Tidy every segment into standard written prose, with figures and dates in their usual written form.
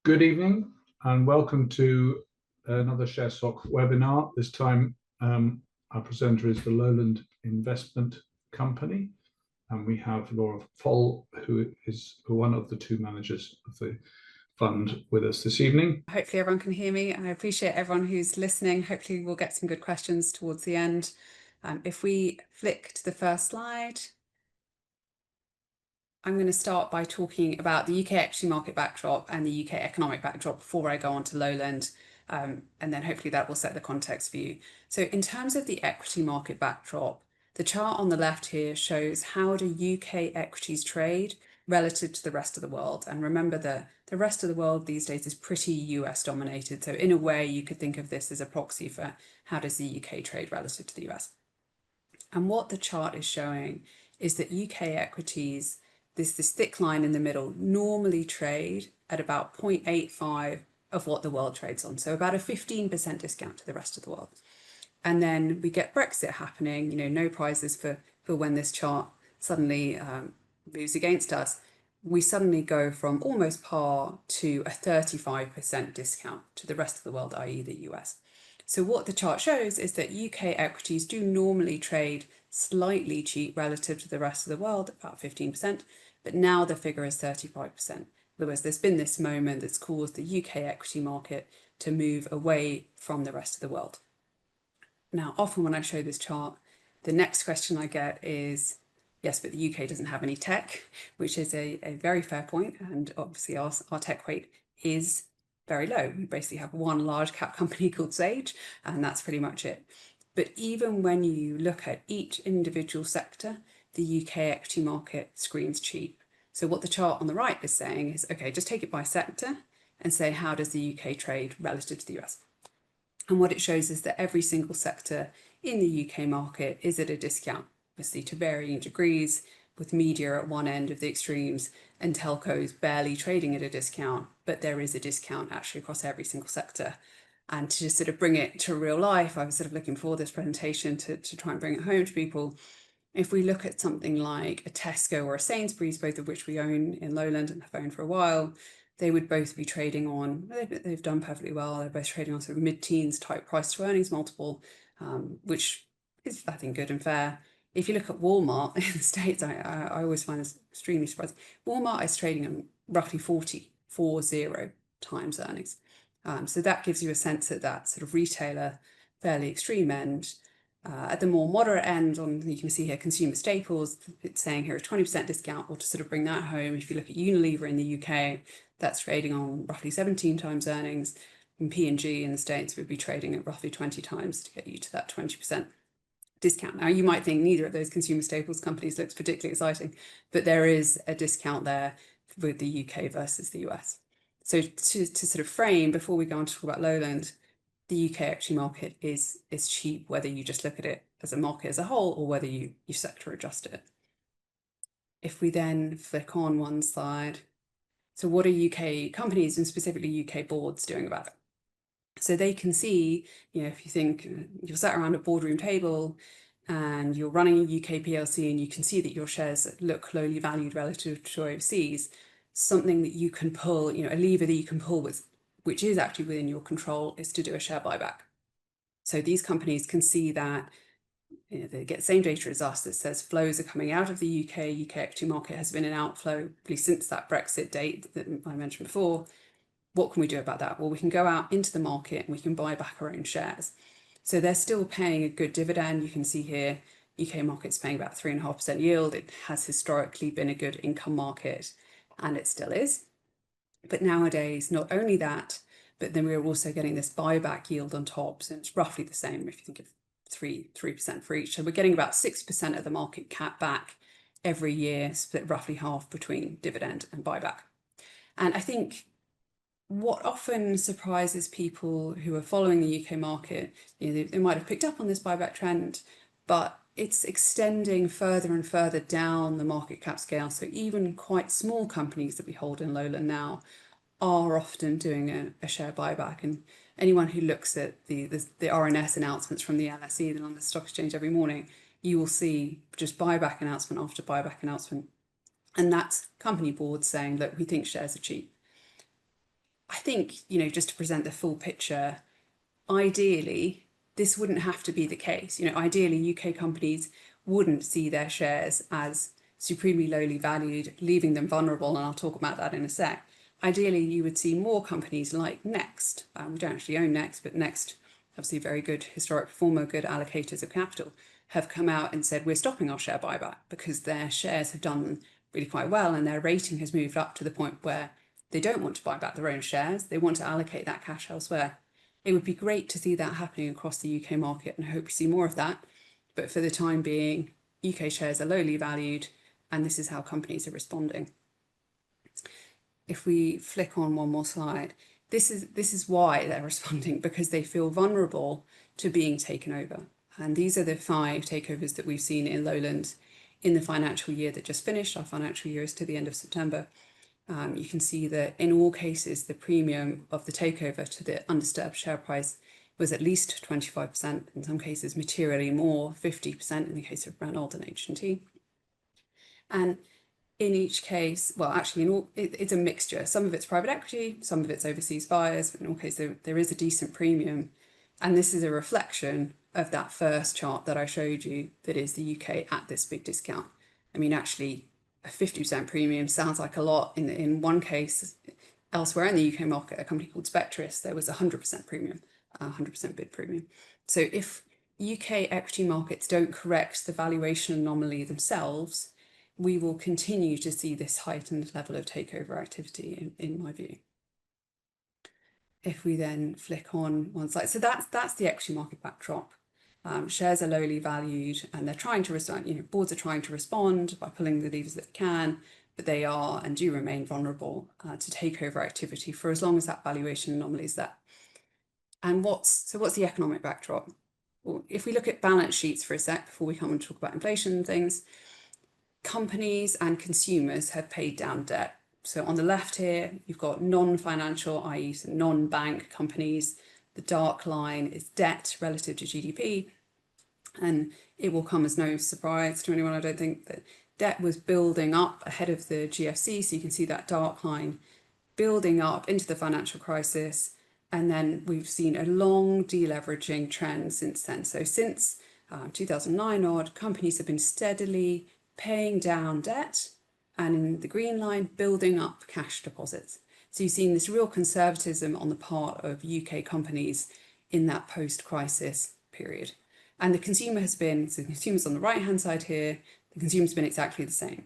Good evening and welcome to another ShareSoc webinar. This time our presenter is the Lowland Investment Company, and we have Laura Foll, who is one of the two managers of the fund, with us this evening. Hopefully everyone can hear me, and I appreciate everyone who's listening. Hopefully we'll get some good questions towards the end. If we flick to the first slide, I'm going to start by talking about the UK equity market backdrop and the UK economic backdrop before I go on to Lowland, and then hopefully that will set the context for you. So in terms of the equity market backdrop, the chart on the left here shows how do UK equities trade relative to the rest of the world. And remember that the rest of the world these days is pretty US dominated. So in a way, you could think of this as a proxy for how does the UK trade relative to the US. And what the chart is showing is that UK equities, this thick line in the middle, normally trade at about 0.85 of what the world trades on. So about a 15% discount to the rest of the world. And then we get Brexit happening, no prizes for when this chart suddenly moves against us. We suddenly go from almost par to a 35% discount to the rest of the world, i.e. the US. So what the chart shows is that UK equities do normally trade slightly cheap relative to the rest of the world, about 15%, but now the figure is 35%. In other words, there's been this moment that's caused the UK equity market to move away from the rest of the world. Now, often when I show this chart, the next question I get is, yes, but the UK doesn't have any tech, which is a very fair point. And obviously our tech weight is very low. We basically have one large cap company called Sage, and that's pretty much it. But even when you look at each individual sector, the UK equity market screams cheap. So what the chart on the right is saying is, okay, just take it by sector and say, how does the UK trade relative to the US? And what it shows is that every single sector in the UK market is at a discount, obviously to varying degrees, with media at one end of the extremes and telcos barely trading at a discount, but there is a discount actually across every single sector. And to just sort of bring it to real life, I was sort of looking for this presentation to try and bring it home to people. If we look at something like a Tesco or a Sainsbury's, both of which we own in Lowland and have owned for a while, they would both be trading on, they've done perfectly well, they're both trading on sort of mid-teens type price to earnings multiple, which is, I think, good and fair. If you look at Walmart in the States, I always find this extremely surprising. Walmart is trading on roughly 40 times earnings. So that gives you a sense at that sort of retailer, fairly extreme end. At the more moderate end, you can see here consumer staples, it's saying here a 20% discount, or to sort of bring that home, if you look at Unilever in the UK, that's trading on roughly 17 times earnings, and P&G in the States would be trading at roughly 20 times to get you to that 20% discount. Now, you might think neither of those consumer staples companies looks particularly exciting, but there is a discount there with the UK versus the US. So to sort of frame, before we go on to talk about Lowland, the UK equity market is cheap, whether you just look at it as a market as a whole or whether you sector adjust it. If we then flick on one slide, so what are UK companies and specifically UK boards doing about it? So they can see, if you think you're sat around a boardroom table and you're running a UK PLC and you can see that your shares look lowly valued relative to overseas, something that you can pull, a lever that you can pull with, which is actually within your control, is to do a share buyback. So these companies can see that they get the same data as us that says flows are coming out of the UK. UK equity market has been in outflow since that Brexit date that I mentioned before. What can we do about that? Well, we can go out into the market and we can buy back our own shares. So they're still paying a good dividend. You can see here, UK market's paying about 3.5% yield. It has historically been a good income market, and it still is. But nowadays, not only that, but then we're also getting this buyback yield on top. So it's roughly the same if you think of 3% for each. So we're getting about 6% of the market cap back every year, split roughly half between dividend and buyback. And I think what often surprises people who are following the UK market, they might have picked up on this buyback trend, but it's extending further and further down the market cap scale. So even quite small companies that we hold in Lowland now are often doing a share buyback. And anyone who looks at the RNS announcements from the LSE, the London Stock Exchange, every morning, you will see just buyback announcement after buyback announcement. And that's company boards saying, look, we think shares are cheap. I think, just to present the full picture, ideally, this wouldn't have to be the case. Ideally, UK companies wouldn't see their shares as supremely lowly valued, leaving them vulnerable, and I'll talk about that in a sec. Ideally, you would see more companies like Next. We don't actually own Next, but Next, obviously a very good historic performer, good allocators of capital, have come out and said, we're stopping our share buyback because their shares have done really quite well and their rating has moved up to the point where they don't want to buy back their own shares. They want to allocate that cash elsewhere. It would be great to see that happening across the UK market, and I hope we see more of that. But for the time being, UK shares are lowly valued, and this is how companies are responding. If we flick on one more slide, this is why they're responding, because they feel vulnerable to being taken over. And these are the 5 takeovers that we've seen in Lowland in the financial year that just finished. Our financial year is to the end of September. You can see that in all cases, the premium of the takeover to the undisturbed share price was at least 25%, in some cases materially more, 50% in the case of Reynolds and H&T. And in each case, well, actually, it's a mixture. Some of it's private equity, some of it's overseas buyers, but in all cases, there is a decent premium. And this is a reflection of that first chart that I showed you, that is the UK at this big discount. I mean, actually, a 50% premium sounds like a lot. In one case, elsewhere in the UK market, a company called Spectris, there was 100% premium, 100% bid premium. So if UK equity markets don't correct the valuation anomaly themselves, we will continue to see this heightened level of takeover activity, in my view. If we then flick on one slide, so that's the equity market backdrop. Shares are lowly valued, and they're trying to respond. Boards are trying to respond by pulling the levers that they can, but they are and do remain vulnerable to takeover activity for as long as that valuation anomaly is there. And what's the economic backdrop? Well, if we look at balance sheets for a sec before we come and talk about inflation and things, companies and consumers have paid down debt. So on the left here, you've got non-financial, i.e. non-bank companies. The dark line is debt relative to GDP. And it will come as no surprise to anyone, I don't think, that debt was building up ahead of the GFC. So you can see that dark line building up into the financial crisis. And then we've seen a long deleveraging trend since then. So since 2009 odd, companies have been steadily paying down debt, and in the green line, building up cash deposits. So you've seen this real conservatism on the part of UK companies in that post-crisis period. And the consumer has been, so the consumer's on the right-hand side here, the consumer's been exactly the same.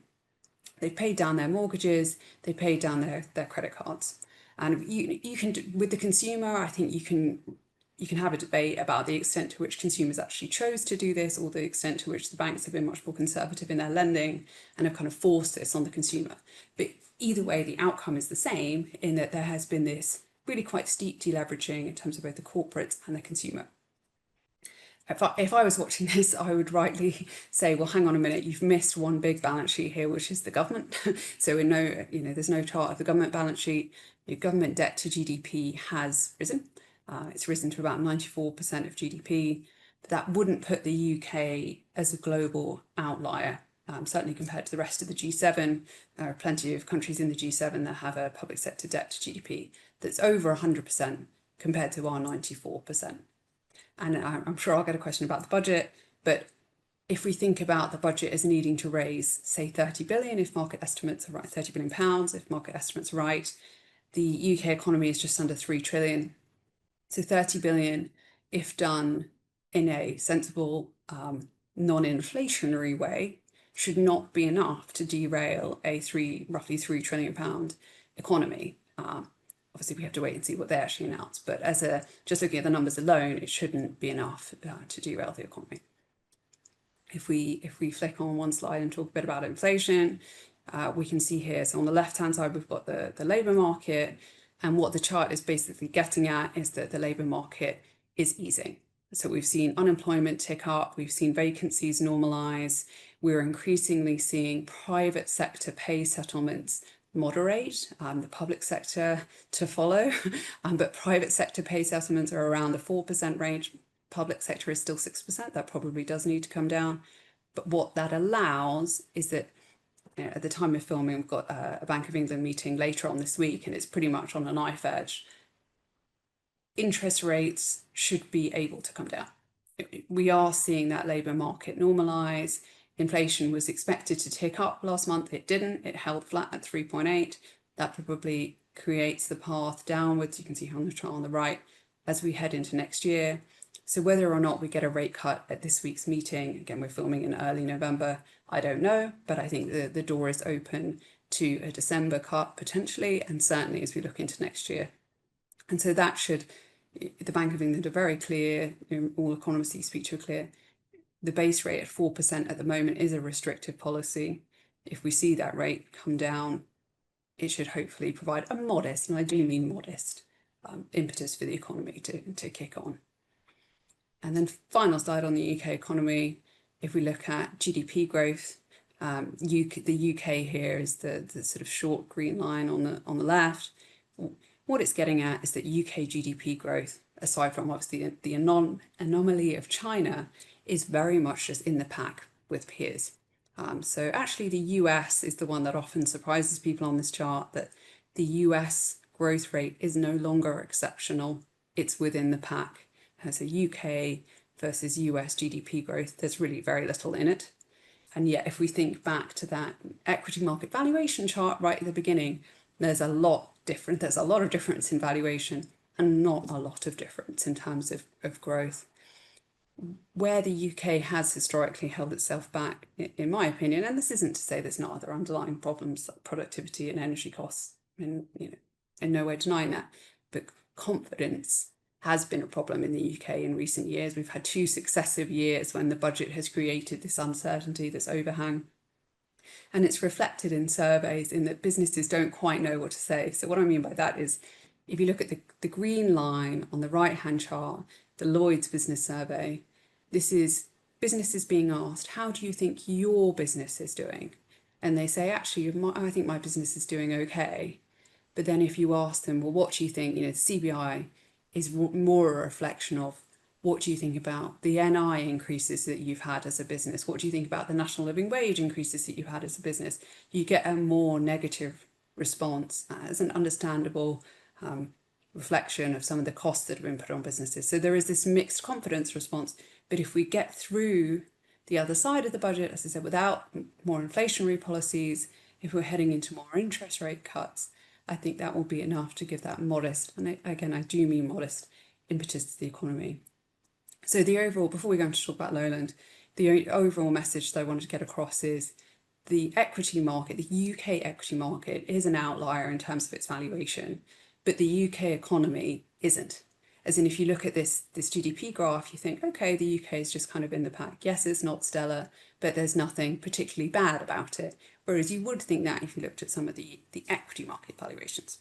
They've paid down their mortgages, they paid down their credit cards. And you can, with the consumer, I think you can have a debate about the extent to which consumers actually chose to do this, or the extent to which the banks have been much more conservative in their lending and have kind of forced this on the consumer. But either way, the outcome is the same, in that there has been this really quite steep deleveraging in terms of both the corporates and the consumer. If I was watching this, I would rightly say, well, hang on a minute, you've missed one big balance sheet here, which is the government. So there's no chart of the government balance sheet. Your government debt to GDP has risen. It's risen to about 94% of GDP. But that wouldn't put the UK as a global outlier, certainly compared to the rest of the G7. There are plenty of countries in the G7 that have a public sector debt to GDP that's over 100% compared to our 94%. And I'm sure I'll get a question about the budget, but if we think about the budget as needing to raise, say, 30 billion, if market estimates are right, 30 billion pounds, if market estimates are right, the UK economy is just under 3 trillion. So 30 billion, if done in a sensible, non-inflationary way, should not be enough to derail a roughly 3 trillion pound economy. Obviously, we have to wait and see what they actually announce. But just looking at the numbers alone, it shouldn't be enough to derail the economy. If we flick on one slide and talk a bit about inflation, we can see here, so on the left-hand side, we've got the labour market. And what the chart is basically getting at is that the labour market is easing. So we've seen unemployment tick up, we've seen vacancies normalise, we're increasingly seeing private sector pay settlements moderate, the public sector to follow, but private sector pay settlements are around the 4% range. Public sector is still 6%. That probably does need to come down. But what that allows is that at the time of filming, we've got a Bank of England meeting later on this week, and it's pretty much on a knife edge. Interest rates should be able to come down. We are seeing that labour market normalise. Inflation was expected to tick up last month. It didn't. It held flat at 3.8. That probably creates the path downwards. You can see on the chart on the right as we head into next year. So whether or not we get a rate cut at this week's meeting, again, we're filming in early November, I don't know, but I think the door is open to a December cut potentially, and certainly as we look into next year. And so that should, the Bank of England are very clear, all economists you speak to are clear, the base rate at 4% at the moment is a restrictive policy. If we see that rate come down, it should hopefully provide a modest, and I do mean modest, impetus for the economy to kick on. And then final slide on the UK economy, if we look at GDP growth, the UK here is the sort of short green line on the left. What it's getting at is that UK GDP growth, aside from obviously the anomaly of China, is very much just in the pack with peers. So actually the US is the one that often surprises people on this chart, that the US growth rate is no longer exceptional, it's within the pack. So UK versus US GDP growth, there's really very little in it. And yet if we think back to that equity market valuation chart right at the beginning, there's a lot of difference in valuation and not a lot of difference in terms of growth. Where the UK has historically held itself back, in my opinion, and this isn't to say there's not other underlying problems like productivity and energy costs, and in no way denying that, but confidence has been a problem in the UK in recent years. We've had 2 successive years when the budget has created this uncertainty, this overhang. And it's reflected in surveys in that businesses don't quite know what to say. So what I mean by that is, if you look at the green line on the right-hand chart, the Lloyd's Business Survey, this is businesses being asked, how do you think your business is doing? And they say, actually, I think my business is doing okay. But then if you ask them, well, what do you think? The CBI is more a reflection of, what do you think about the NI increases that you've had as a business? What do you think about the national living wage increases that you've had as a business? You get a more negative response as an understandable reflection of some of the costs that have been put on businesses. So there is this mixed confidence response. But if we get through the other side of the budget, as I said, without more inflationary policies, if we're heading into more interest rate cuts, I think that will be enough to give that modest, and again, I do mean modest, impetus to the economy. So the overall, before we go on to talk about Lowland, the overall message that I wanted to get across is the equity market, the UK equity market, is an outlier in terms of its valuation, but the UK economy isn't. As in, if you look at this GDP graph, you think, okay, the UK is just kind of in the pack. Yes, it's not stellar, but there's nothing particularly bad about it. Whereas you would think that if you looked at some of the equity market valuations.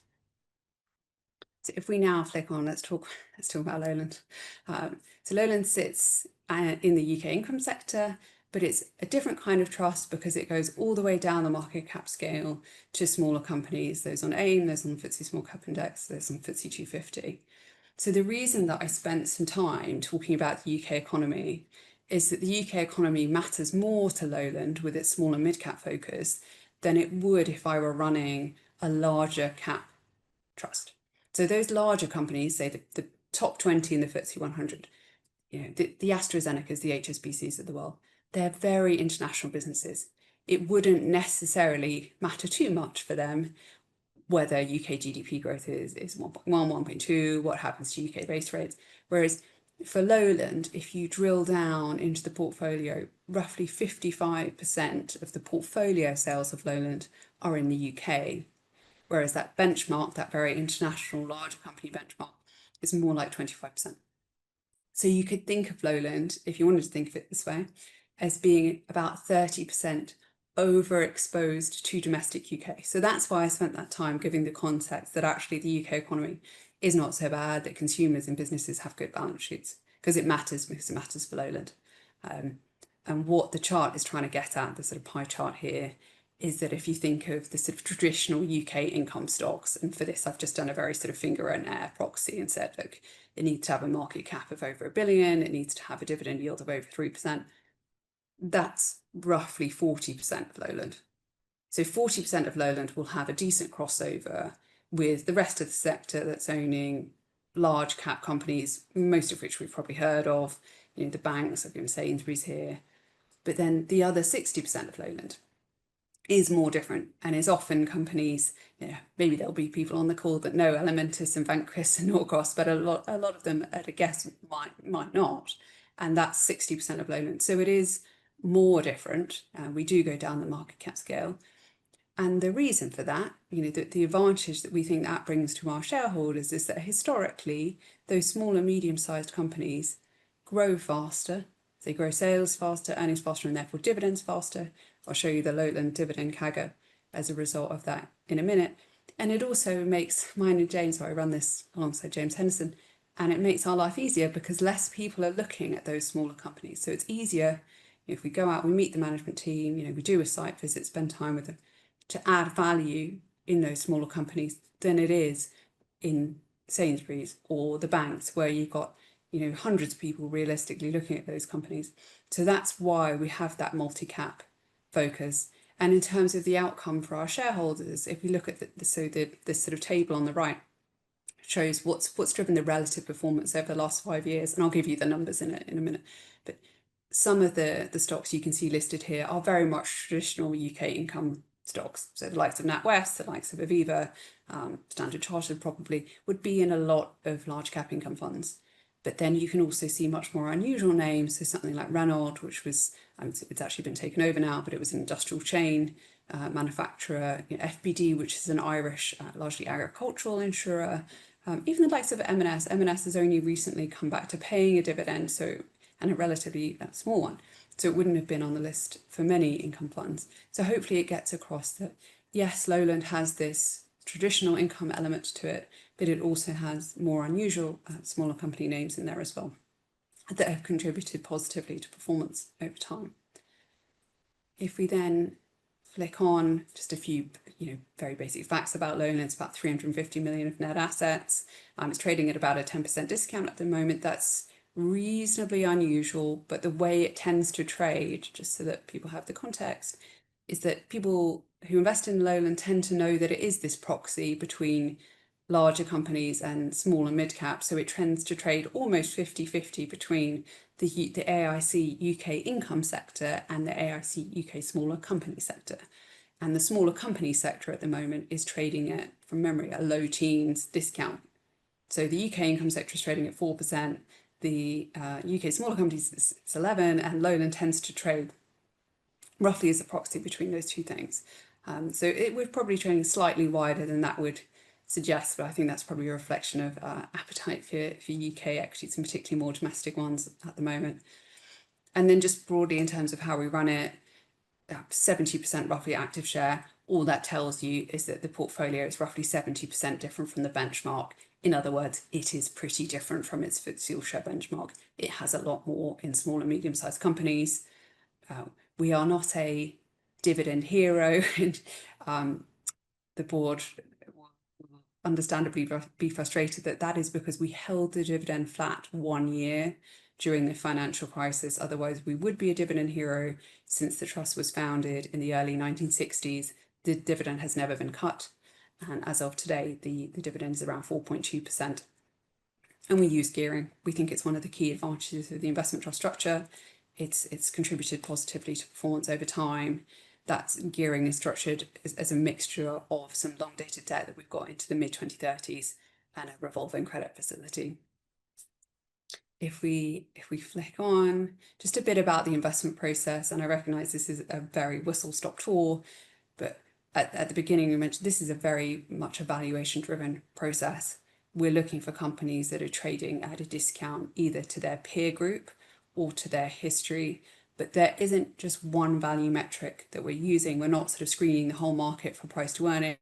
So if we now flick on, let's talk about Lowland. So Lowland sits in the UK income sector, but it's a different kind of trust because it goes all the way down the market cap scale to smaller companies, those on AIM, those on the FTSE Small Cap Index, those on FTSE 250. So the reason that I spent some time talking about the UK economy is that the UK economy matters more to Lowland with its small and mid-cap focus than it would if I were running a larger cap trust. So those larger companies, say the top 20 in the FTSE 100, the AstraZenecas, the HSBCs of the world, they're very international businesses. It wouldn't necessarily matter too much for them whether UK GDP growth is 1.1, 1.2, what happens to UK base rates. Whereas for Lowland, if you drill down into the portfolio, roughly 55% of the portfolio sales of Lowland are in the UK. Whereas that benchmark, that very international larger company benchmark, is more like 25%. So you could think of Lowland, if you wanted to think of it this way, as being about 30% overexposed to domestic UK. So that's why I spent that time giving the context that actually the UK economy is not so bad, that consumers and businesses have good balance sheets, because it matters for Lowland. And what the chart is trying to get at, the sort of pie chart here, is that if you think of the sort of traditional UK income stocks, and for this I've just done a very sort of finger and air proxy and said, look, it needs to have a market cap of over £1 billion, it needs to have a dividend yield of over 3%. That's roughly 40% of Lowland. So 40% of Lowland will have a decent crossover with the rest of the sector that's owning large cap companies, most of which we've probably heard of, the banks, I've given Sainsbury's here. But then the other 60% of Lowland is more different and is often companies, maybe there'll be people on the call that know Elementis and Vanquis and Norcross, but a lot of them at a guess might not. And that's 60% of Lowland. So it is more different. We do go down the market cap scale. And the reason for that, the advantage that we think that brings to our shareholders is that historically, those small and medium-sized companies grow faster. They grow sales faster, earnings faster, and therefore dividends faster. I'll show you the Lowland dividend CAGR as a result of that in a minute. And it also makes mine and James, so I run this alongside James Henderson, and it makes our life easier because less people are looking at those smaller companies. So it's easier if we go out, we meet the management team, we do a site visit, spend time with them, to add value in those smaller companies than it is in Sainsbury's or the banks where you've got hundreds of people realistically looking at those companies. So that's why we have that multi-cap focus. And in terms of the outcome for our shareholders, if we look at this sort of table on the right shows what's driven the relative performance over the last 5 years, and I'll give you the numbers in a minute. But some of the stocks you can see listed here are very much traditional UK income stocks. So the likes of NatWest, the likes of Aviva, Standard Chartered probably would be in a lot of large cap income funds. But then you can also see much more unusual names. So something like Renault, which was, it's actually been taken over now, but it was an industrial chain manufacturer. FBD, which is an Irish, largely agricultural insurer. Even the likes of M&S. M&S has only recently come back to paying a dividend, and a relatively small one. So it wouldn't have been on the list for many income funds. So hopefully it gets across that, yes, Lowland has this traditional income element to it, but it also has more unusual smaller company names in there as well that have contributed positively to performance over time. If we then flick on just a few very basic facts about Lowland, it's about 350 million of net assets. It's trading at about a 10% discount at the moment. That's reasonably unusual, but the way it tends to trade, just so that people have the context, is that people who invest in Lowland tend to know that it is this proxy between larger companies and small and mid cap. So it tends to trade almost 50-50 between the AIC UK income sector and the AIC UK smaller company sector. And the smaller company sector at the moment is trading at, from memory, a low teens discount. So the UK income sector is trading at 4%. The UK smaller companies is 11%, and Lowland tends to trade roughly as a proxy between those two things. So we're probably trading slightly wider than that would suggest, but I think that's probably a reflection of appetite for UK equities, and particularly more domestic ones at the moment. And then just broadly in terms of how we run it, 70% roughly active share. All that tells you is that the portfolio is roughly 70% different from the benchmark. In other words, it is pretty different from its FTSE All-Share benchmark. It has a lot more in small and medium-sized companies. We are not a dividend hero. The board will understandably be frustrated that is because we held the dividend flat 1 year during the financial crisis. Otherwise, we would be a dividend hero. Since the trust was founded in the early 1960s, the dividend has never been cut. And as of today, the dividend is around 4.2%. And we use gearing. We think it's one of the key advantages of the investment trust structure. It's contributed positively to performance over time. That gearing is structured as a mixture of some long-dated debt that we've got into the mid-2030s and a revolving credit facility. If we flick on, just a bit about the investment process, and I recognise this is a very whistle-stop tour, but at the beginning we mentioned this is a very much a valuation-driven process. We're looking for companies that are trading at a discount either to their peer group or to their history, but there isn't just one value metric that we're using. We're not sort of screening the whole market for price to earnings.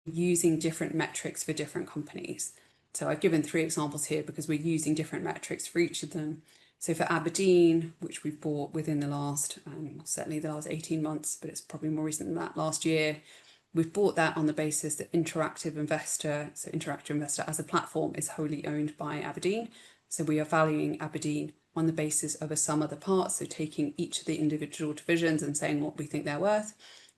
We're using different metrics for different companies. So I've given 3 examples here because we're using different metrics for each of them. So for Aberdeen, which we've bought within the last, certainly the last 18 months, but it's probably more recent than that, last year, we've bought that on the basis that Interactive Investor, so Interactive Investor as a platform is wholly owned by Aberdeen. So we are valuing Aberdeen on the basis of a sum of the parts, so taking each of the individual divisions and saying what we think they're worth.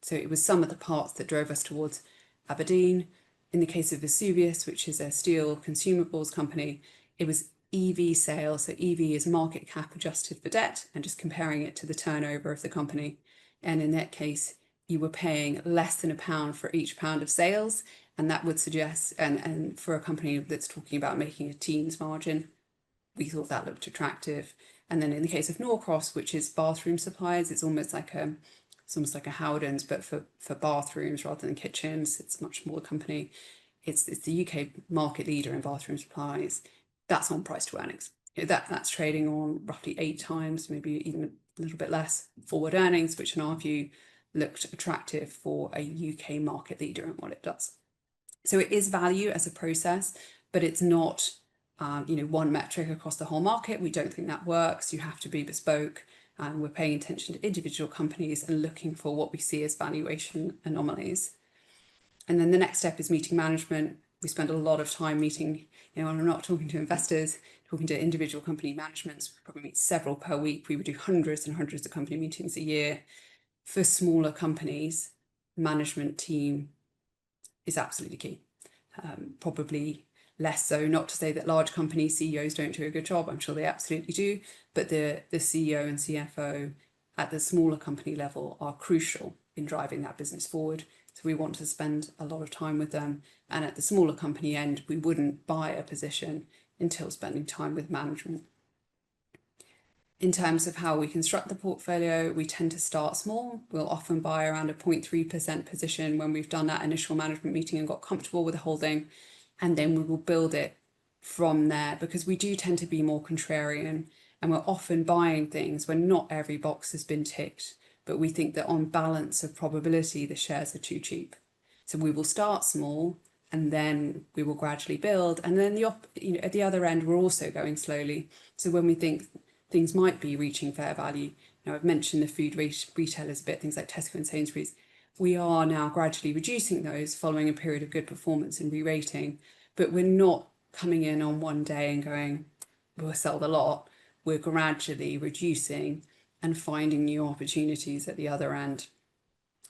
So it was some of the parts that drove us towards Aberdeen. In the case of Vesuvius, which is a steel consumables company, it was EV sales. So EV is market cap adjusted for debt and just comparing it to the turnover of the company. And in that case, you were paying less than £1 for each pound of sales. And that would suggest, and for a company that's talking about making a teens margin, we thought that looked attractive. And then in the case of Norcross, which is bathroom supplies, it's almost like a Howdens, but for bathrooms rather than kitchens. It's a much smaller company. It's the UK market leader in bathroom supplies. That's on price to earnings. That's trading on roughly 8 times, maybe even a little bit less forward earnings, which in our view looked attractive for a UK market leader in what it does. So it is value as a process, but it's not one metric across the whole market. We don't think that works. You have to be bespoke. And we're paying attention to individual companies and looking for what we see as valuation anomalies. And then the next step is meeting management. We spend a lot of time meeting, and I'm not talking to investors, talking to individual company managements. We probably meet several per week. We would do hundreds and hundreds of company meetings a year. For smaller companies, management team is absolutely key. Probably less so, not to say that large company CEOs don't do a good job, I'm sure they absolutely do, but the CEO and CFO at the smaller company level are crucial in driving that business forward. So we want to spend a lot of time with them. And at the smaller company end, we wouldn't buy a position until spending time with management. In terms of how we construct the portfolio, we tend to start small. We'll often buy around a 0.3% position when we've done that initial management meeting and got comfortable with the holding. And then we will build it from there, because we do tend to be more contrarian, and we're often buying things when not every box has been ticked, but we think that on balance of probability, the shares are too cheap. So we will start small and then we will gradually build. And then at the other end, we're also going slowly. So when we think things might be reaching fair value, I've mentioned the food retailers a bit, things like Tesco and Sainsbury's, we are now gradually reducing those following a period of good performance and re-rating, but we're not coming in on one day and going, we'll sell the lot. We're gradually reducing and finding new opportunities at the other end.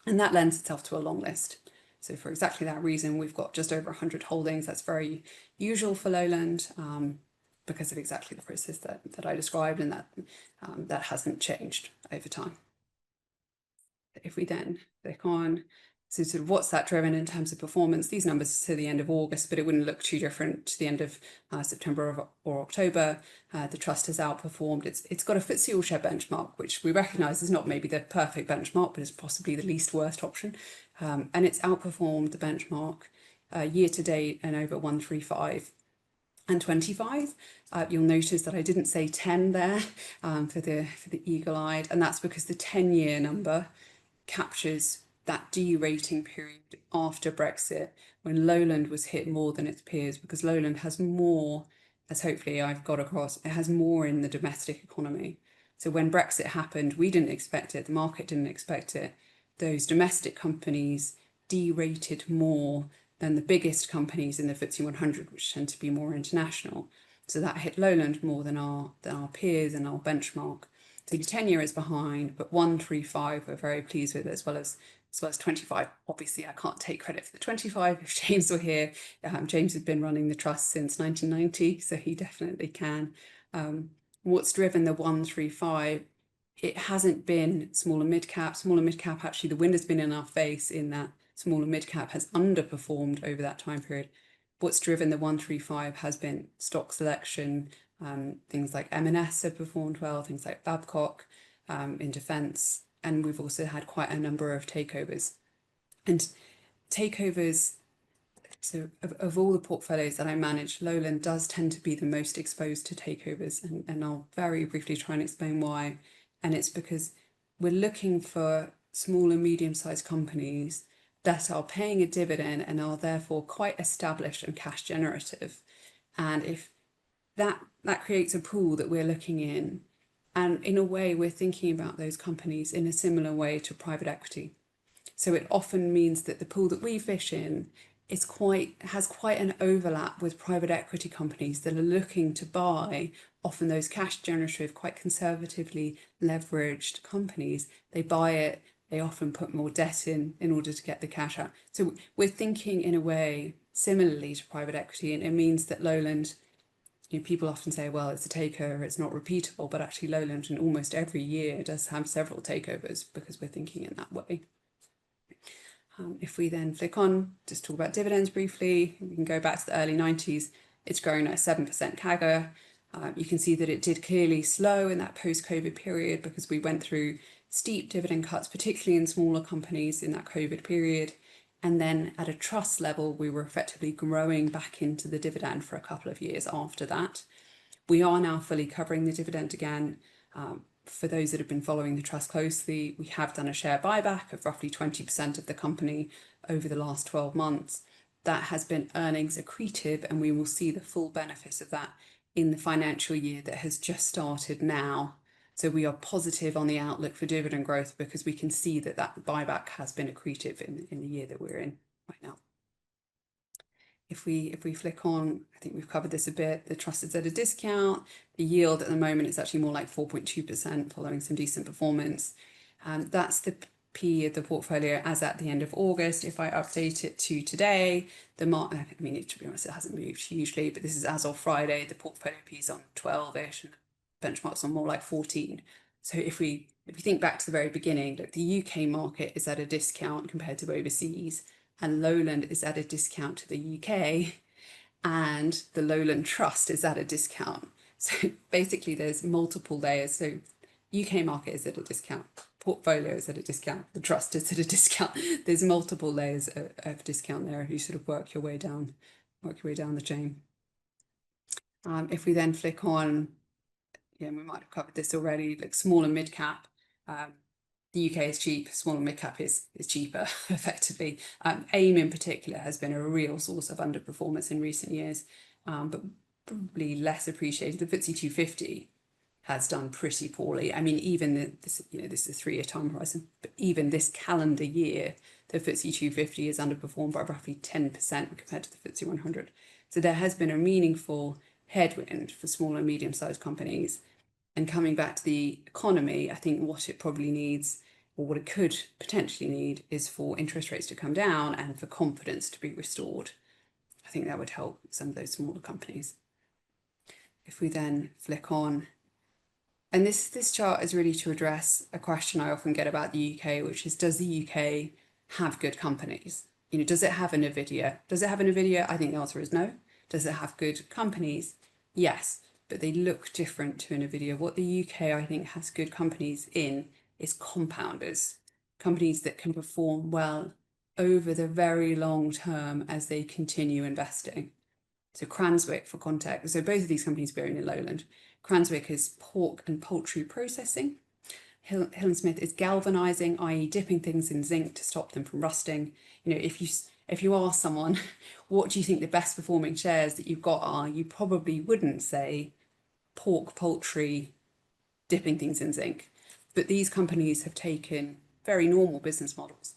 And that lends itself to a long list. So for exactly that reason, we've got just over 100 holdings. That's very usual for Lowland, because of exactly the process that I described, and that hasn't changed over time. If we then click on, so sort of what's that driven in terms of performance? These numbers to the end of August, but it wouldn't look too different to the end of September or October. The trust has outperformed. It's got a FTSE All-Share benchmark, which we recognise is not maybe the perfect benchmark, but is possibly the least worst option. And it's outperformed the benchmark year to date and over 1, 3, 5 and 25. You'll notice that I didn't say 10 there for the eagle-eyed, and that's because the 10-year number captures that de-rating period after Brexit, when Lowland was hit more than its peers, because Lowland has more, as hopefully I've got across, it has more in the domestic economy. So when Brexit happened, we didn't expect it, the market didn't expect it. Those domestic companies de-rated more than the biggest companies in the FTSE 100, which tend to be more international. So that hit Lowland more than our peers and our benchmark. So the 10-year is behind, but 1, 3, 5 we're very pleased with, as well as 25. Obviously, I can't take credit for the 25. If James were here, James has been running the trust since 1990, so he definitely can. What's driven the 1, 3, 5? It hasn't been smaller mid-cap. Smaller mid-cap, actually, the wind has been in our face in that smaller mid-cap has underperformed over that time period. What's driven the 1, 3, 5 has been stock selection. Things like M&S have performed well, things like Babcock in defence, and we've also had quite a number of takeovers. And takeovers, so of all the portfolios that I manage, Lowland does tend to be the most exposed to takeovers, and I'll very briefly try and explain why. And it's because we're looking for small and medium-sized companies that are paying a dividend and are therefore quite established and cash generative. And if that creates a pool that we're looking in, and in a way we're thinking about those companies in a similar way to private equity. So it often means that the pool that we fish in has quite an overlap with private equity companies that are looking to buy often those cash generative, quite conservatively leveraged companies. They buy it they often put more debt in order to get the cash out. So we're thinking in a way similarly to private equity, and it means that Lowland, people often say, well, it's a takeover, it's not repeatable, but actually Lowland in almost every year does have several takeovers because we're thinking in that way. If we then flick on, just talk about dividends briefly, we can go back to the early 90s. It's grown at 7% CAGR. You can see that it did clearly slow in that post-COVID period because we went through steep dividend cuts, particularly in smaller companies in that COVID period. And then at a trust level, we were effectively growing back into the dividend for a couple of years after that. We are now fully covering the dividend again. For those that have been following the trust closely, we have done a share buyback of roughly 20% of the company over the last 12 months. That has been earnings accretive, and we will see the full benefits of that in the financial year that has just started now. So we are positive on the outlook for dividend growth because we can see that that buyback has been accretive in the year that we're in right now. If we flick on, I think we've covered this a bit, the trust is at a discount. The yield at the moment is actually more like 4.2% following some decent performance. That's the P of the portfolio as at the end of August. If I update it to today, to be honest, it hasn't moved hugely, but this is as of Friday, the portfolio P is on 12-ish and the benchmark's on more like 14. So if we think back to the very beginning, look, the UK market is at a discount compared to overseas, and Lowland is at a discount to the UK, and the Lowland Trust is at a discount. So basically there's multiple layers. So UK market is at a discount, portfolio is at a discount, the trust is at a discount. There's multiple layers of discount there if you sort of work your way down the chain. If we then flick on, we might have covered this already, like small and mid cap. The UK is cheap, small and mid cap is cheaper, effectively. AIM in particular has been a real source of underperformance in recent years, but probably less appreciated. The FTSE 250 has done pretty poorly. I mean, even this is a 3-year time horizon, but even this calendar year, the FTSE 250 is underperformed by roughly 10% compared to the FTSE 100. So there has been a meaningful headwind for small and medium-sized companies. And coming back to the economy, I think what it probably needs, or what it could potentially need, is for interest rates to come down and for confidence to be restored. I think that would help some of those smaller companies. If we then flick on, and this chart is really to address a question I often get about the UK, which is, does the UK have good companies? Does it have a Nvidia? Does it have a Nvidia? I think the answer is no. Does it have good companies? Yes. But they look different to Nvidia. What the UK, I think, has good companies in is compounders, companies that can perform well over the very long term as they continue investing. So Cranswick, for context, so both of these companies are in Lowland. Cranswick is pork and poultry processing. Hill & Smith is galvanizing, i.e. dipping things in zinc to stop them from rusting. If you ask someone, what do you think the best performing shares that you've got are, you probably wouldn't say pork, poultry, dipping things in zinc. But these companies have taken very normal business models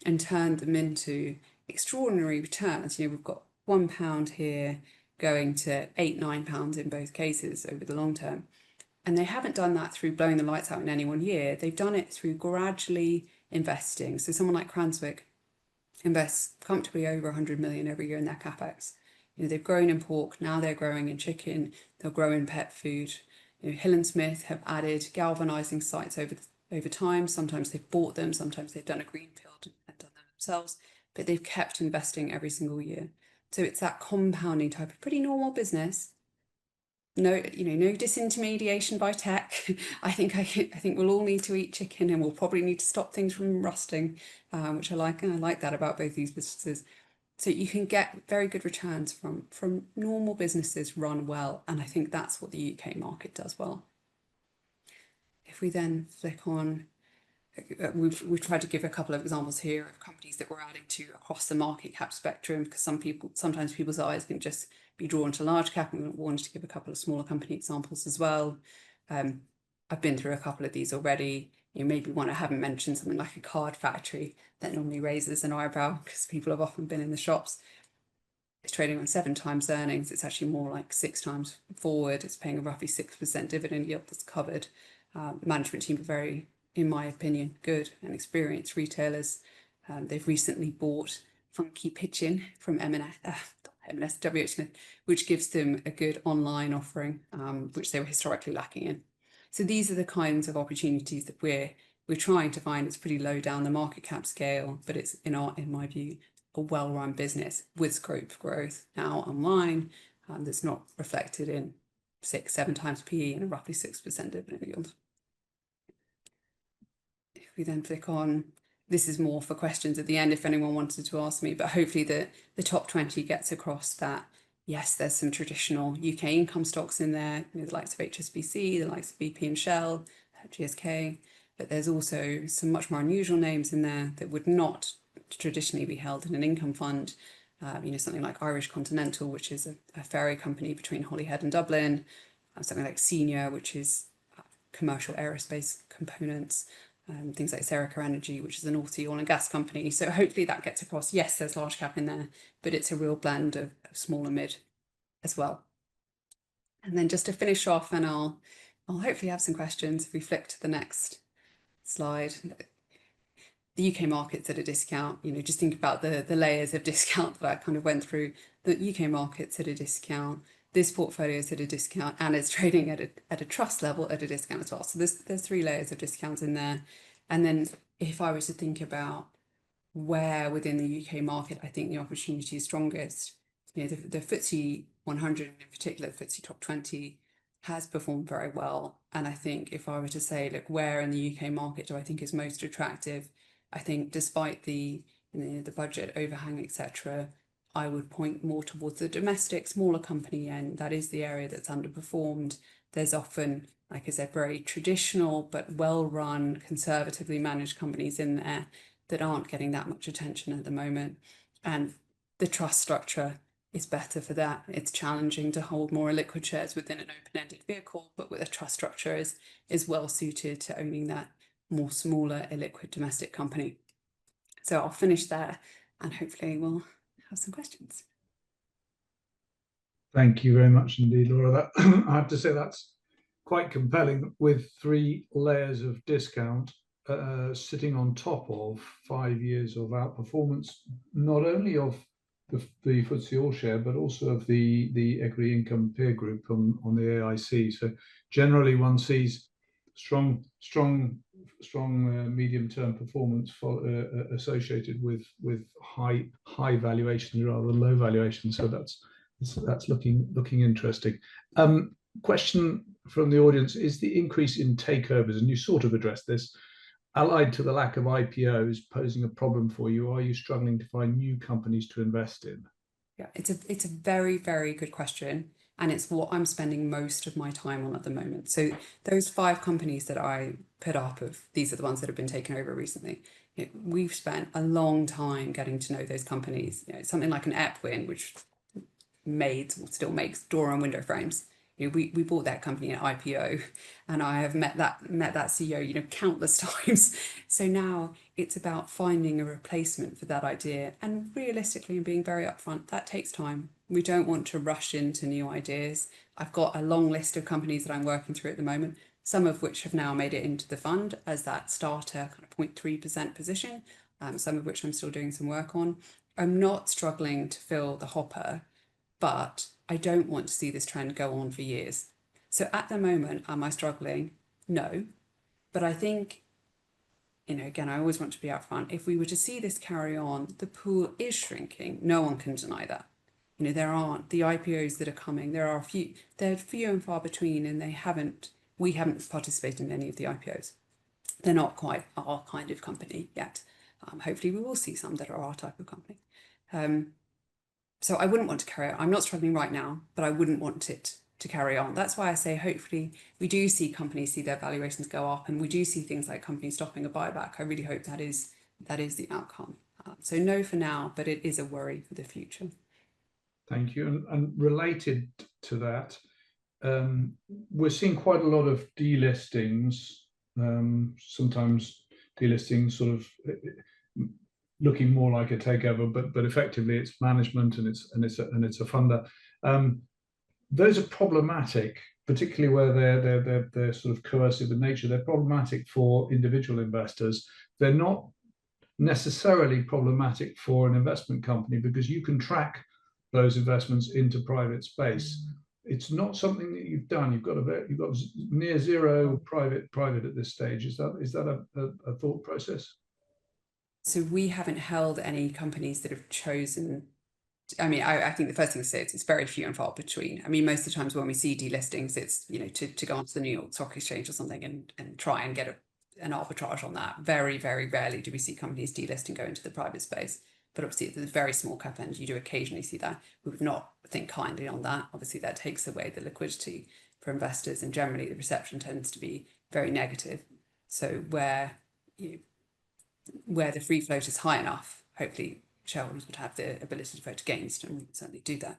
and turned them into extraordinary returns. We've got £1 here going to £8-9 in both cases over the long term. And they haven't done that through blowing the lights out in any one year. They've done it through gradually investing. So someone like Cranswick invests comfortably over 100 million every year in their capex. They've grown in pork, now they're growing in chicken, they'll grow in pet food. Hill & Smith have added galvanizing sites over time. Sometimes they've bought them, sometimes they've done a greenfield and done them themselves, but they've kept investing every single year. So it's that compounding type of pretty normal business. No disintermediation by tech. I think we'll all need to eat chicken, and we'll probably need to stop things from rusting, which I like, and I like that about both these businesses. So you can get very good returns from normal businesses run well, and I think that's what the UK market does well. If we then flick on, we've tried to give a couple of examples here of companies that we're adding to across the market cap spectrum, because sometimes people's eyes can just be drawn to large cap, and we wanted to give a couple of smaller company examples as well. I've been through a couple of these already. Maybe one I haven't mentioned, something like a card factory that normally raises an eyebrow because people have often been in the shops. It's trading on 7 times earnings. It's actually more like 6 times forward. It's paying a roughly 6% dividend yield that's covered. Management team are very in my opinion, good and experienced retailers. They've recently bought Funky Pigeon from M&S WH Smith, which gives them a good online offering, which they were historically lacking in. So these are the kinds of opportunities that we're trying to find. It's pretty low down the market cap scale, but it's in my view, a well-run business with scope for growth now online, that's not reflected in 6-7 times PE and a roughly 6% dividend yield. If we then flick on, this is more for questions at the end if anyone wanted to ask me, but hopefully the top 20 gets across that, yes, there's some traditional UK income stocks in there, the likes of HSBC, the likes of BP and Shell, GSK, but there's also some much more unusual names in there that would not traditionally be held in an income fund. Something like Irish Continental, which is a ferry company between Holyhead and Dublin, something like Senior, which is commercial aerospace components, things like Serica Energy, which is a North Sea oil and gas company. So hopefully that gets across. Yes, there's large cap in there, but it's a real blend of small and mid as well. And then just to finish off, and I'll hopefully have some questions if we flick to the next slide. The UK market's at a discount, just think about the layers of discount that I kind of went through. The UK market's at a discount, this portfolio is at a discount, and it's trading at a trust level at a discount as well. So there's 3 layers of discounts in there. And then if I was to think about where within the UK market I think the opportunity is strongest, the FTSE 100 in particular, the FTSE top 20, has performed very well. And I think if I were to say, look, where in the UK market do I think is most attractive, I think despite the budget overhang, etc., I would point more towards the domestic smaller company end. That is the area that's underperformed. There's often, like I said, very traditional but well-run, conservatively managed companies in there that aren't getting that much attention at the moment. And the trust structure is better for that. It's challenging to hold more illiquid shares within an open-ended vehicle, but with a trust structure is well suited to owning that more smaller illiquid domestic company. So I'll finish there and hopefully we'll have some questions. Thank you very much indeed, Laura. I have to say that's quite compelling, with 3 layers of discount sitting on top of 5 years of outperformance, not only of the FTSE All Share, but also of the equity income peer group on the AIC. So generally one sees strong medium-term performance associated with high valuations rather than low valuations. So that's looking interesting. Question from the audience: is the increase in takeovers, and you sort of addressed this, allied to the lack of IPOs, posing a problem for you? Are you struggling to find new companies to invest in? Yeah, it's a very, very good question. And it's what I'm spending most of my time on at the moment. So those 5 companies that I put up, these are the ones that have been taken over recently. We've spent a long time getting to know those companies. Something like an Epwin, which still makes door and window frames. We bought that company at IPO, and I have met that CEO countless times. So now it's about finding a replacement for that idea, and realistically, and being very upfront, that takes time. We don't want to rush into new ideas. I've got a long list of companies that I'm working through at the moment, some of which have now made it into the fund as that starter kind of 0.3% position, some of which I'm still doing some work on. I'm not struggling to fill the hopper, but I don't want to see this trend go on for years. So at the moment, am I struggling? No. But I think, again, I always want to be upfront. If we were to see this carry on, the pool is shrinking. No one can deny that. There aren't the IPOs that are coming. They're few and far between, and we haven't participated in any of the IPOs. They're not quite our kind of company yet. Hopefully we will see some that are our type of company. So I wouldn't want to carry on. I'm not struggling right now, but I wouldn't want it to carry on. That's why I say hopefully we do see companies see their valuations go up, and we do see things like companies stopping a buyback. I really hope that is the outcome. So no for now, but it is a worry for the future. Thank you. And related to that, we're seeing quite a lot of delistings, sometimes delistings sort of looking more like a takeover, but effectively it's management and it's a funder. Those are problematic particularly where they're sort of coercive in nature. They're problematic for individual investors. They're not necessarily problematic for an investment company because you can track those investments into private space. It's not something that you've done. You've got near zero private at this stage. Is that a thought process? So we haven't held any companies that have chosen. I mean, I think the first thing to say is it's very few and far between. I mean, most of the times when we see delistings, it's, you know, to go onto the New York Stock Exchange or something and try and get an arbitrage on that. Very, very rarely do we see companies delist and go into the private space. But obviously, at the very small cap end, you do occasionally see that. We would not think kindly on that. Obviously, that takes away the liquidity for investors, and generally the reception tends to be very negative. So where the free float is high enough, hopefully shareholders would have the ability to vote against, and we can certainly do that.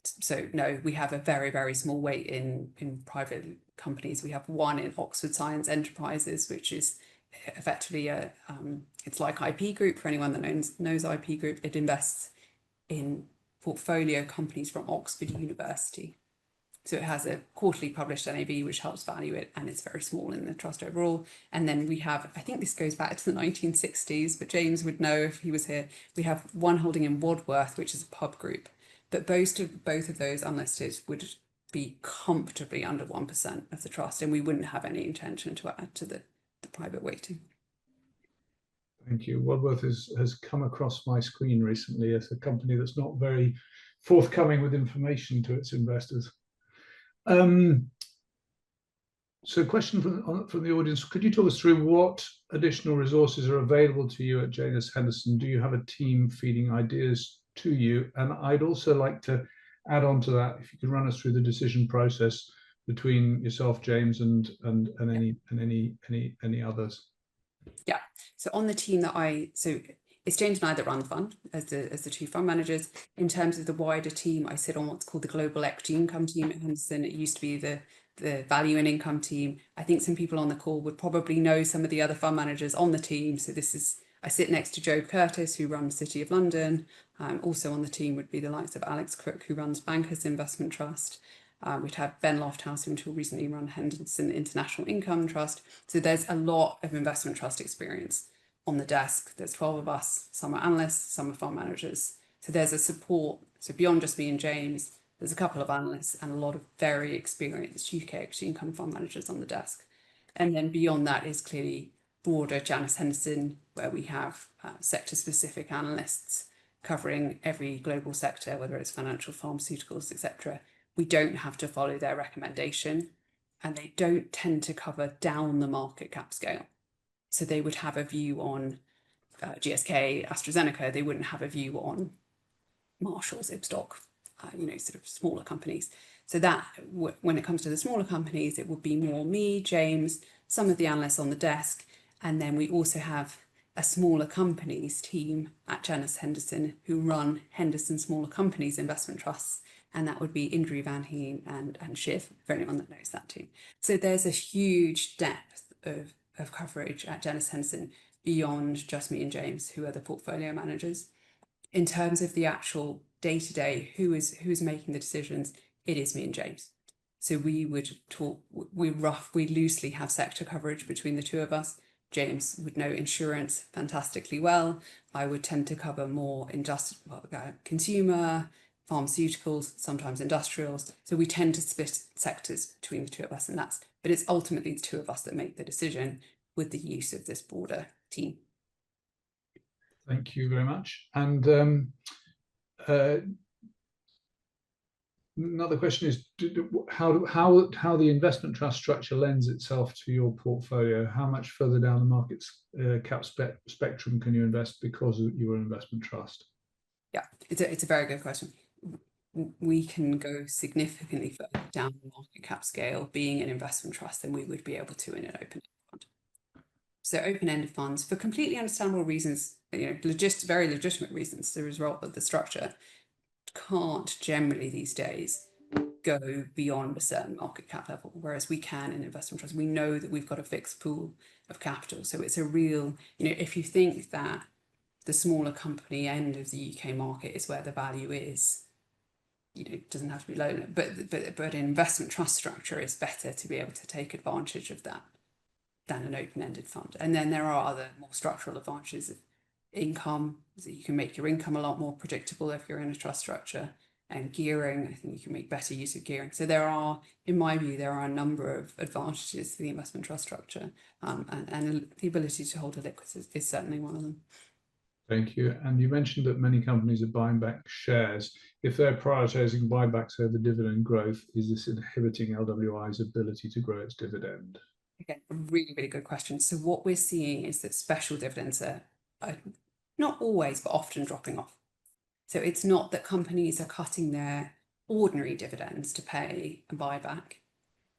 So no, we have a very, very small weight in private companies. We have one in Oxford Science Enterprises, which is effectively it's like IP Group. For anyone that knows IP Group, it invests in portfolio companies from Oxford University. So it has a quarterly published NAV, which helps value it, and it's very small in the trust overall. And then we have, I think this goes back to the 1960s, but James would know if he was here. We have one holding in Wadworth, which is a pub group, but both of those unlisted would be comfortably under 1% of the trust, and we wouldn't have any intention to add to the private weighting. Thank you. Wadworth has come across my screen recently as a company that's not very forthcoming with information to its investors. So question from the audience, could you talk us through what additional resources are available to you at Janus Henderson? Do you have a team feeding ideas to you? And I'd also like to add on to that, if you could run us through the decision process between yourself, James, and any others. Yeah, so on the team so it's James and I that run the fund as the two fund managers. In terms of the wider team, I sit on what's called the Global Equity Income team at Henderson. It used to be the Value and Income team. I think some people on the call would probably know some of the other fund managers on the team. So I sit next to Joe Curtis, who runs City of London. Also on the team would be the likes of Alex Crook, who runs Bankers Investment Trust. We'd have Ben Lofthouse, who until recently run Henderson International Income Trust. So there's a lot of investment trust experience on the desk. There's 12 of us. Some are analysts, some are fund managers. So there's a support. So beyond just me and James, there's a couple of analysts and a lot of very experienced UK equity income fund managers on the desk. And then beyond that is clearly broader Janus Henderson, where we have sector-specific analysts covering every global sector, whether it's financial, pharmaceuticals, etc. We don't have to follow their recommendation, and they don't tend to cover down the market cap scale. So they would have a view on GSK, AstraZeneca. They wouldn't have a view on Marshalls, Ibstock, sort of smaller companies. So that when it comes to the smaller companies, it would be more me, James, some of the analysts on the desk, and then we also have a smaller companies team at Janus Henderson who run Henderson Smaller Companies Investment Trusts, and that would be Indri Van Heen and Shiv, for anyone that knows that team. So there's a huge depth of coverage at Janus Henderson beyond just me and James, who are the portfolio managers. In terms of the actual day-to-day, who is making the decisions, it is me and James. So we would talk, we loosely have sector coverage between the two of us. James would know insurance fantastically well. I would tend to cover more consumer, pharmaceuticals, sometimes industrials. So we tend to split sectors between the two of us, but it's ultimately the two of us that make the decision with the use of this broader team. Thank you very much. And another question is how the investment trust structure lends itself to your portfolio? How much further down the market's cap spectrum can you invest because of your investment trust? Yeah, it's a very good question. We can go significantly further down the market cap scale being an investment trust than we would be able to in an open fund. So open-ended funds, for completely understandable reasons, very legitimate reasons, as a result of the structure, can't generally these days go beyond a certain market cap level, whereas we can in investment trusts. We know that we've got a fixed pool of capital. So it's a real, if you think that the smaller company end of the UK market is where the value is, it doesn't have to be Lowland, but an investment trust structure is better to be able to take advantage of that than an open-ended fund. And then there are other more structural advantages of income, so you can make your income a lot more predictable if you're in a trust structure, and gearing, I think you can make better use of gearing. So there are, in my view, there are a number of advantages to the investment trust structure, and the ability to hold a liquid is certainly one of them. Thank you. And you mentioned that many companies are buying back shares. If they're prioritizing buybacks over dividend growth, is this inhibiting LWI's ability to grow its dividend? Again, a really, really good question. So what we're seeing is that special dividends are not always, but often dropping off. So it's not that companies are cutting their ordinary dividends to pay a buyback.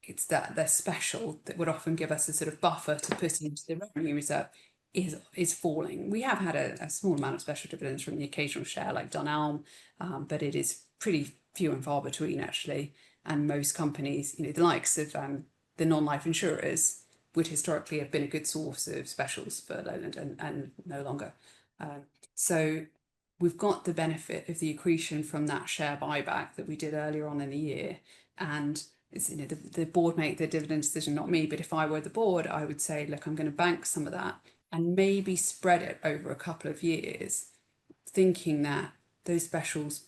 It's that they're special that would often give us a sort of buffer to put into the revenue reserve is falling. We have had a small amount of special dividends from the occasional share like Dunelm, but it is pretty few and far between actually. And most companies, the likes of the non-life insurers would historically have been a good source of specials for Lowland and no longer. So we've got the benefit of the accretion from that share buyback that we did earlier on in the year. And it's, the board make the dividend decision, not me, but if I were the board, I would say, look, I'm going to bank some of that and maybe spread it over a couple of years, thinking that those specials,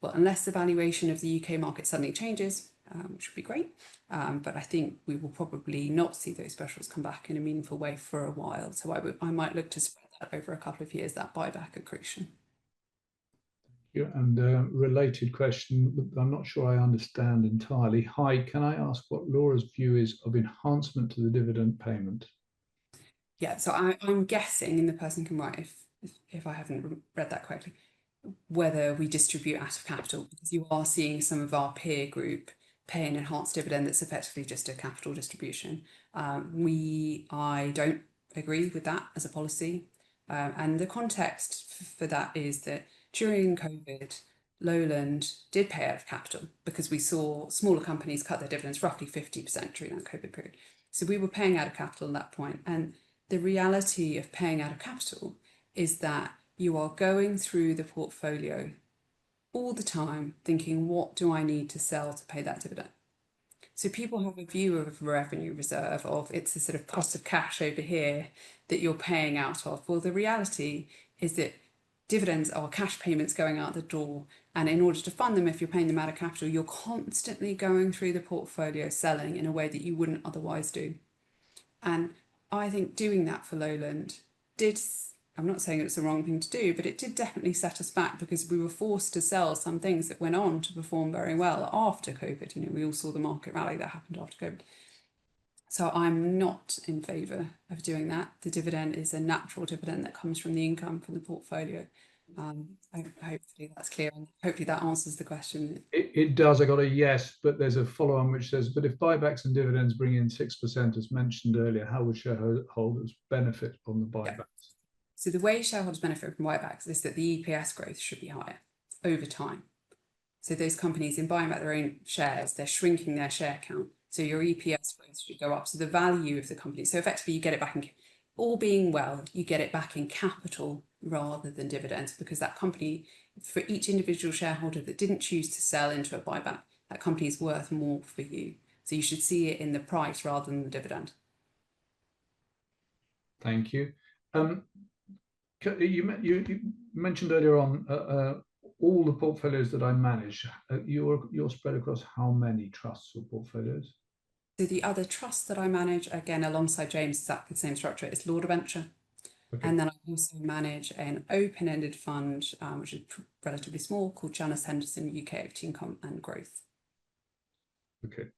well, unless the valuation of the UK market suddenly changes, which would be great, but I think we will probably not see those specials come back in a meaningful way for a while. So I might look to spread that over a couple of years, that buyback accretion. And a related question, I'm not sure I understand entirely. Hi, can I ask what Laura's view is of enhancement to the dividend payment? Yeah, so I'm guessing, and the person can write if I haven't read that correctly, whether we distribute out of capital, because you are seeing some of our peer group pay an enhanced dividend that's effectively just a capital distribution. I don't agree with that as a policy. And the context for that is that during COVID, Lowland did pay out of capital because we saw smaller companies cut their dividends roughly 50% during that COVID period. So we were paying out of capital at that point. And the reality of paying out of capital is that you are going through the portfolio all the time thinking, what do I need to sell to pay that dividend? So people have a view of revenue reserve, of it's a sort of pot of cash over here that you're paying out of. Well, the reality is that dividends are cash payments going out the door. And in order to fund them, if you're paying them out of capital, you're constantly going through the portfolio selling in a way that you wouldn't otherwise do. And I think doing that for Lowland I'm not saying it's the wrong thing to do, but it did definitely set us back because we were forced to sell some things that went on to perform very well after COVID. We all saw the market rally that happened after COVID. So I'm not in favour of doing that. The dividend is a natural dividend that comes from the income from the portfolio. Hopefully that's clear, and hopefully that answers the question. It does. I got a yes, but there's a follow-on which says, but if buybacks and dividends bring in 6% as mentioned earlier, how would shareholders benefit from the buybacks? Yeah. So the way shareholders benefit from buybacks is that the EPS growth should be higher over time. So those companies, in buying back their own shares, they're shrinking their share count. So your EPS growth should go up. So the value of the company. So effectively, you get it back in, all being well, you get it back in capital rather than dividends, because that company, for each individual shareholder that didn't choose to sell into a buyback, that company is worth more for you. So you should see it in the price rather than the dividend. Thank you. You mentioned earlier on all the portfolios that I manage. You're spread across how many trusts or portfolios? So the other trust that I manage, again, alongside James, exactly the same structure, is Lord Venture. Okay. And then I also manage an open-ended fund, which is relatively small, called Janus Henderson UK Equity Income and Growth. Okay.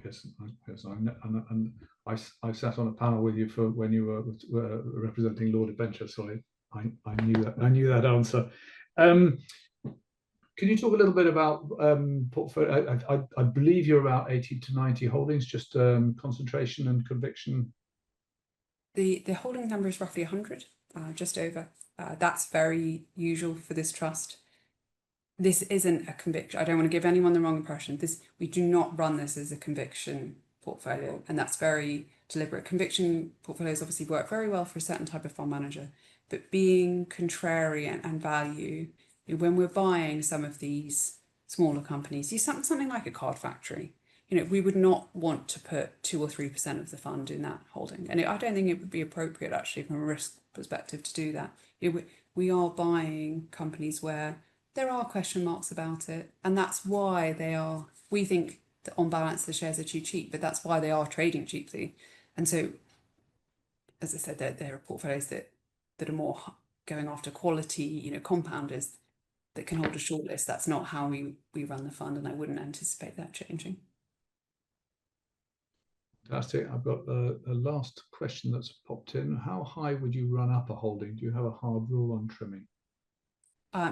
Yes. I sat on a panel with you for when you were representing Lord Venture, so I knew that answer. Can you talk a little bit about portfolio? I believe you're about 80 to 90 holdings, just concentration and conviction. The holding number is roughly 100, just over. That's very usual for this trust. This isn't a conviction. I don't want to give anyone the wrong impression. We do not run this as a conviction portfolio, and that's very deliberate. Conviction portfolios obviously work very well for a certain type of fund manager, but being contrarian and value, when we're buying some of these smaller companies, use something like a card factory. You know, we would not want to put 2 or 3% of the fund in that holding, and I don't think it would be appropriate actually from a risk perspective to do that. You know, we are buying companies where there are question marks about it, and that's why they are. We think that on balance the shares are too cheap, but that's why they are trading cheaply. And so, as I said, there are portfolios that are more going after quality, you know, compounders that can hold a short list. That's not how we run the fund, and I wouldn't anticipate that changing. Fantastic. I've got a last question that's popped in. How high would you run up a holding? Do you have a hard rule on trimming?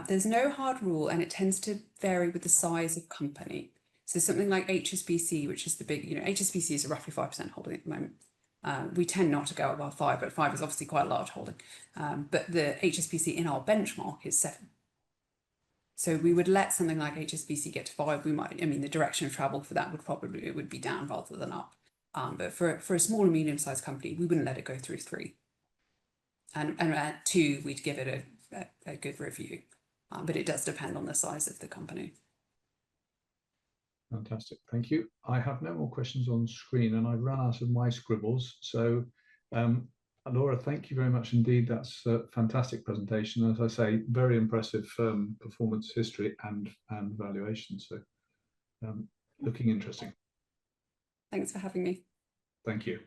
There's no hard rule, and it tends to vary with the size of company. So something like HSBC, which is the big, you know, HSBC is a roughly 5% holding at the moment. We tend not to go above 5, but 5 is obviously quite a large holding. But the HSBC in our benchmark is 7. So we would let something like HSBC get to 5. We might, I mean, the direction of travel for that would be down rather than up. But for a small and medium-sized company, we wouldn't let it go through 3. And at 2, we'd give it a good review. But it does depend on the size of the company. Fantastic, thank you. I have no more questions on screen, and I've run out of my scribbles. So, Laura, thank you very much indeed. That's a fantastic presentation. As I say, very impressive performance history and valuation. So, looking interesting. Thanks for having me. Thank you.